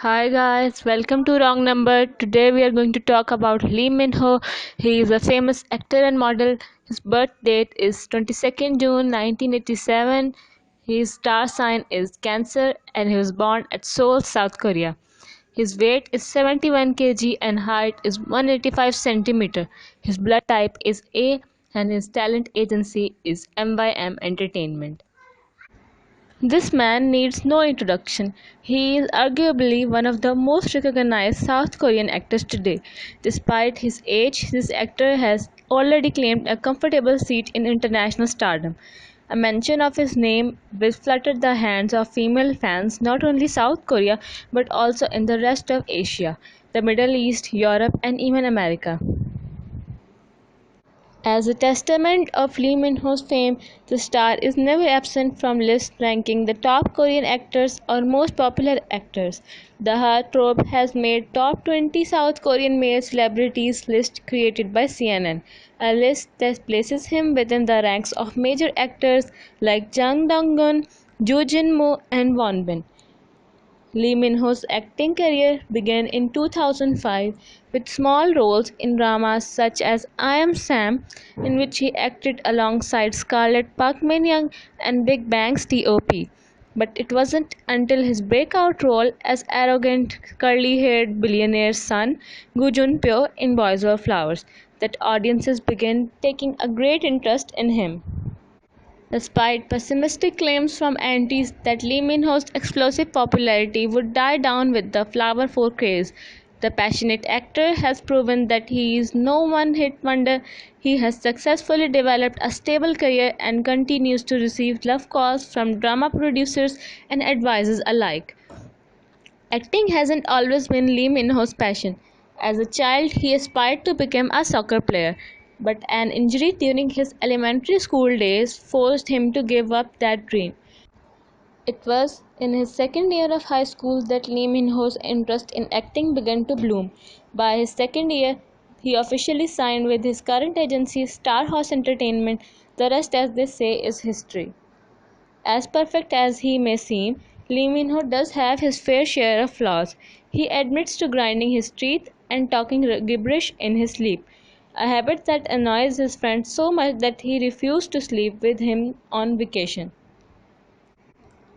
Hi guys, welcome to Wrong Number. Today we are going to talk about Lee Min Ho. He is a famous actor and model. His birth date is 22nd June 1987. His star sign is Cancer and he was born at Seoul, South Korea. His weight is 71 kg and height is 185 cm. His blood type is A and his talent agency is MYM Entertainment. This man needs no introduction. He is arguably one of the most recognized South Korean actors today. Despite his age, this actor has already claimed a comfortable seat in international stardom. A mention of his name will flutter the hands of female fans not only South Korea but also in the rest of Asia, the Middle East, Europe, and even America. As a testament of Lee Min-ho's fame, the star is never absent from lists ranking the top Korean actors or most popular actors. The heartthrob has made top 20 South Korean male celebrities list created by CNN, a list that places him within the ranks of major actors like Jang Dong-gun, Joo Jin-moo, and Won Bin. Lee Min-ho's acting career began in 2005 with small roles in dramas such as I Am Sam, in which he acted alongside Scarlett Park Min-young and Big Bang's T.O.P. But it wasn't until his breakout role as arrogant, curly-haired billionaire's son, Gu Jun-pyo in Boys Over Flowers, that audiences began taking a great interest in him. Despite pessimistic claims from antis that Lee Min-ho's explosive popularity would die down with the Flower 4 craze, the passionate actor has proven that he is no one-hit wonder. He has successfully developed a stable career and continues to receive love calls from drama producers and advisors alike. Acting hasn't always been Lee Min-ho's passion. As a child, he aspired to become a soccer player, but an injury during his elementary school days forced him to give up that dream. It was in his second year of high school that Lee Min-ho's interest in acting began to bloom. By his second year, he officially signed with his current agency, Star Horse Entertainment. The rest, as they say, is history. As perfect as he may seem, Lee Min-ho does have his fair share of flaws. He admits to grinding his teeth and talking gibberish in his sleep, a habit that annoys his friends so much that he refused to sleep with him on vacation.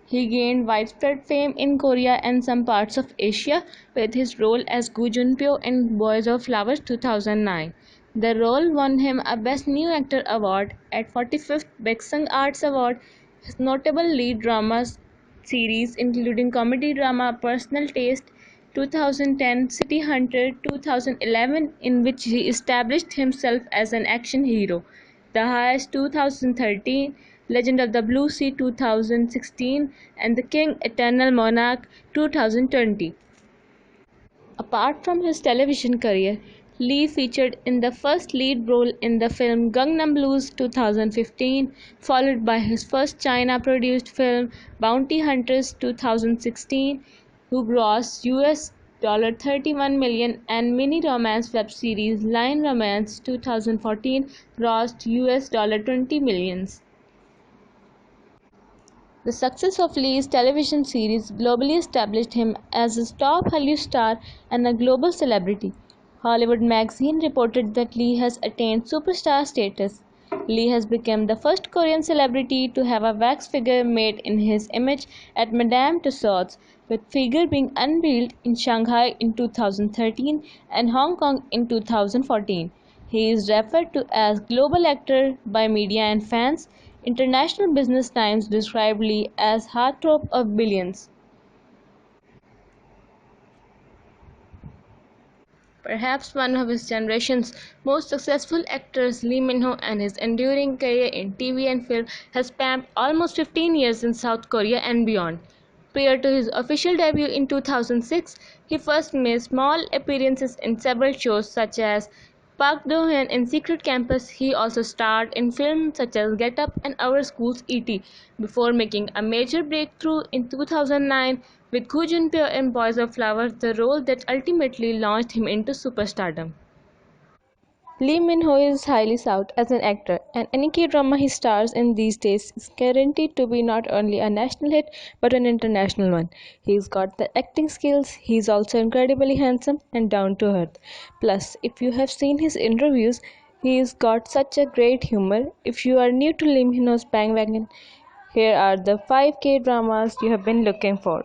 He gained widespread fame in Korea and some parts of Asia with his role as Gu Jun-pyo in Boys Over Flowers 2009. The role won him a Best New Actor award at 45th Baeksang Arts Award. His notable lead dramas series including comedy drama Personal Taste 2010, City Hunter 2011, in which he established himself as an action hero, The Heist 2013, Legend of the Blue Sea 2016, and The King Eternal Monarch 2020. Apart from his television career, Lee featured in the first lead role in the film Gangnam Blues 2015, followed by his first China-produced film Bounty Hunters 2016, who grossed US $31 million, and mini romance web series Line Romance 2014 grossed US $20 million. The success of Lee's television series globally established him as a top Hollywood star and a global celebrity. Hollywood Magazine reported that Lee has attained superstar status. Lee has become the first Korean celebrity to have a wax figure made in his image at Madame Tussauds, with figure being unveiled in Shanghai in 2013 and Hong Kong in 2014. He is referred to as global actor by media and fans. International Business Times described Lee as heartthrob of billions. Perhaps one of his generation's most successful actors, Lee Min-ho, and his enduring career in TV and film has spanned almost 15 years in South Korea and beyond. Prior to his official debut in 2006, he first made small appearances in several shows such as Park Do-hyun in Secret Campus. He also starred in films such as Get Up and Our School's E.T. before making a major breakthrough in 2009 with Gu Jun-pyo in Boys of Flowers, the role that ultimately launched him into superstardom. Lee Min Ho is highly sought as an actor, and any K-drama he stars in these days is guaranteed to be not only a national hit but an international one. He's got the acting skills, he's also incredibly handsome and down to earth. Plus, if you have seen his interviews, he's got such a great humor. If you are new to Lee Min Ho's bandwagon, here are the 5 K-dramas you have been looking for.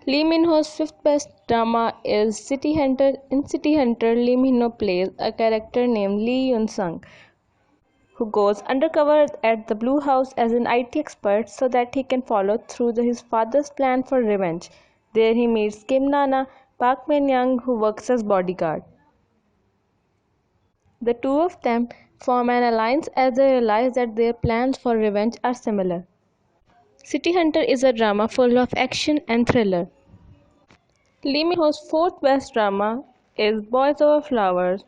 Lee Min Ho's fifth best drama is City Hunter. In City Hunter, Lee Min Ho plays a character named Lee Yun Sung, who goes undercover at the Blue House as an IT expert so that he can follow through his father's plan for revenge. There he meets Kim Nana, Park Min Young, who works as bodyguard. The two of them form an alliance as they realize that their plans for revenge are similar. City Hunter is a drama full of action and thriller. Lee Min Ho's fourth best drama is Boys Over Flowers.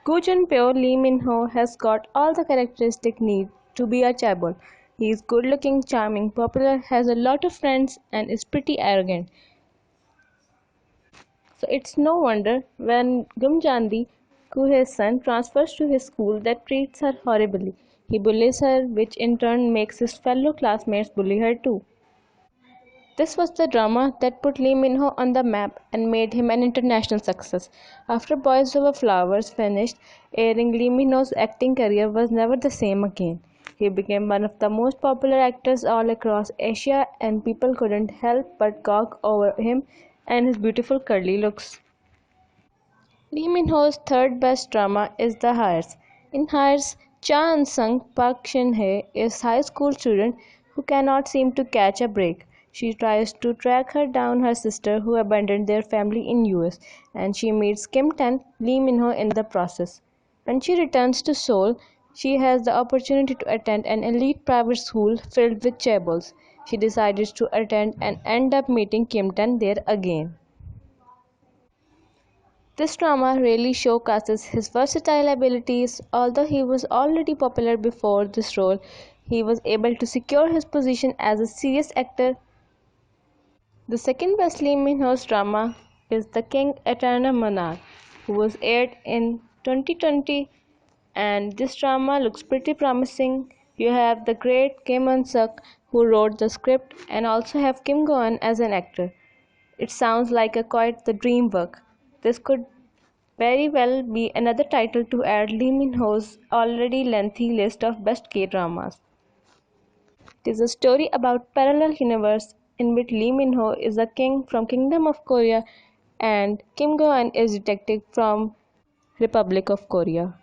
Gu Junpyo Lee Min Ho has got all the characteristics needed to be a chaebol. He is good looking, charming, popular, has a lot of friends, and is pretty arrogant. So it's no wonder when Gumjandi, Kuhe's son, transfers to his school that treats her horribly. He bullies her, which in turn makes his fellow classmates bully her too. This was the drama that put Lee Min Ho on the map and made him an international success. After Boys Over Flowers finished airing, Lee Min Ho's acting career was never the same again. He became one of the most popular actors all across Asia, and people couldn't help but gawk over him and his beautiful curly looks. Lee Min Ho's third best drama is The Heirs. In Heirs, Cha Eun-sung Park Shin-hye is a high school student who cannot seem to catch a break. She tries to track her down her sister who abandoned their family in US, and she meets Kim Tan, Lee Min Ho in the process. When she returns to Seoul, she has the opportunity to attend an elite private school filled with chaebols. She decides to attend and end up meeting Kim Tan there again. This drama really showcases his versatile abilities. Although he was already popular before this role, he was able to secure his position as a serious actor. The second best Lee Min Ho's drama is The King Eternal Monarch, who was aired in 2020, and this drama looks pretty promising. You have the great Kim Eun-suk who wrote the script, and also have Kim Go-eun as an actor. It sounds like quite the dream work. This could very well be another title to add Lee Min Ho's already lengthy list of best K-dramas. It is a story about parallel universe in which Lee Min Ho is a king from Kingdom of Korea and Kim Go-eun is detective from Republic of Korea.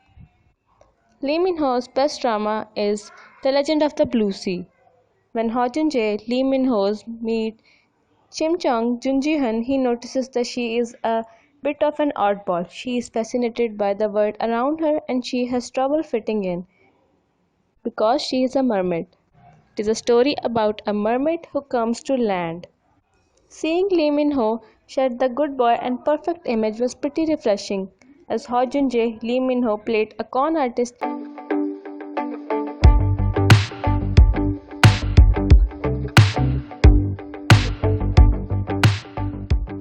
Lee Min Ho's best drama is The Legend of the Blue Sea. When Ho Jun-jae, Lee Min Ho's meet Chim Chong Jun Ji-hun, he notices that she is a bit of an oddball. She is fascinated by the world around her and she has trouble fitting in because she is a mermaid. It is a story about a mermaid who comes to land. Seeing Lee Min Ho shed the good boy and perfect image was pretty refreshing. As Ho Jun-jae, Lee Min Ho played a con artist